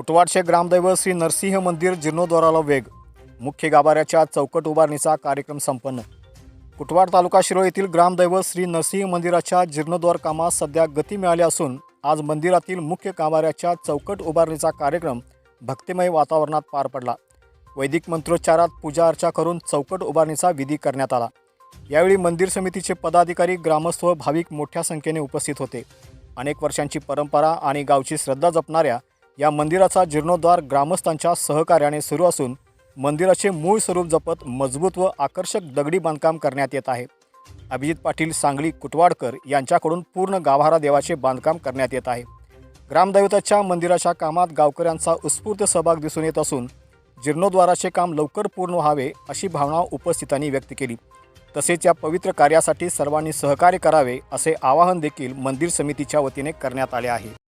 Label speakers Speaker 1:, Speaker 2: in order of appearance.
Speaker 1: कुटवाडचे ग्रामदैवत श्री नरसिंह मंदिर जीर्णोद्धाराला वेग. मुख्य गाभाऱ्याच्या चौकट उभारणीचा कार्यक्रम संपन्न. कुटवाड तालुका शिरोळ येथील ग्रामदैवत श्री नरसिंह मंदिराच्या जीर्णोद्धार कामास सध्या गती मिळाली असून आज मंदिरातील मुख्य गाभाऱ्याच्या चौकट उभारणीचा कार्यक्रम भक्तिमय वातावरणात पार पडला. वैदिक मंत्रोच्चारात पूजा अर्चा करून चौकट उभारणीचा विधी करण्यात आला. यावेळी मंदिर समितीचे पदाधिकारी, ग्रामस्थ व भाविक मोठ्या संख्येने उपस्थित होते. अनेक वर्षांची परंपरा आणि गावची श्रद्धा जपणाऱ्या या मंदिराचा जीर्णोद्धार ग्रामस्थांच्या सहकार्याने सुरू असून मंदिराचे मूळ स्वरूप जपत मजबूत व आकर्षक दगडी बांधकाम करण्यात येत आहे. अभिजित पाटील सांगली कुटवाडकर यांच्याकडून पूर्ण गाभारा देवाचे बांधकाम करण्यात येत आहे. ग्रामदैवताच्या मंदिराच्या कामात गावकऱ्यांचा उत्स्फूर्त सहभाग दिसून येत असून जीर्णोद्धाराचे काम लवकर पूर्ण व्हावे अशी भावना उपस्थितांनी व्यक्त केली. तसेच या पवित्र कार्यासाठी सर्वांनी सहकार्य करावे असे आवाहन देखील मंदिर समितीच्या वतीने करण्यात आले आहे.